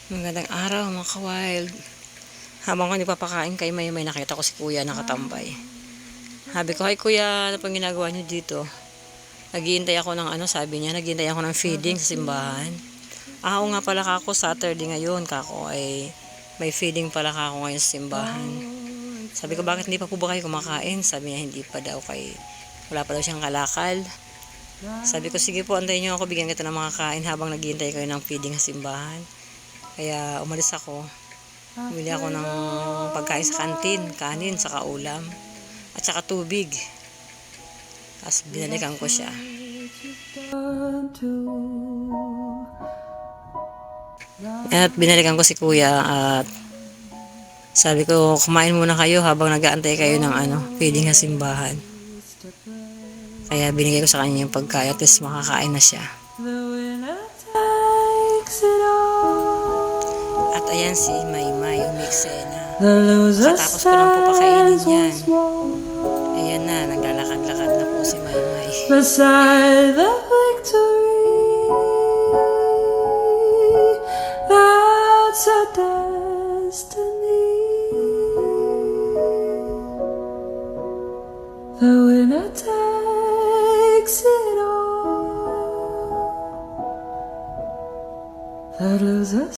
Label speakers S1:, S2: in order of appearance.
S1: Magandang araw mga ka-wild. Habang ko nagpapakain kay may nakita ko si kuya nakatambay. Sabi ko, "Hi kuya, ano pang ginagawa niyo dito?" Naghihintay ako ng sabi niya, naghihintay ako ng feeding sa simbahan. Oo nga pala kako, Saturday ngayon kako ay may feeding pala kako ngayon sa simbahan. Sabi ko, "Bakit hindi pa po ba kayo kumakain?" Sabi niya, hindi pa daw wala pa daw siyang kalakal. Sabi ko, "Sige po, antayin niyo ako, bigyan kita ng mga kain habang naghihintay kayo ng feeding sa simbahan." Kaya umalis ako. Bumili ako ng pagkain sa kantin, kanin, saka ulam, at saka tubig. Tapos binalikan ko siya. At binalikan ko si kuya at sabi ko, kumain muna kayo habang nag-aantay kayo ng feeding sa simbahan. Kaya binigay ko sa kanya yung pagkain at least makakain na siya. At ayan si Maymay, umiksena. Katapos ko lang po pakainin yan. Ayan na, naglalakad-lakad na po si Maymay.
S2: Beside the victory, that's a destiny. The winner takes it all. The loser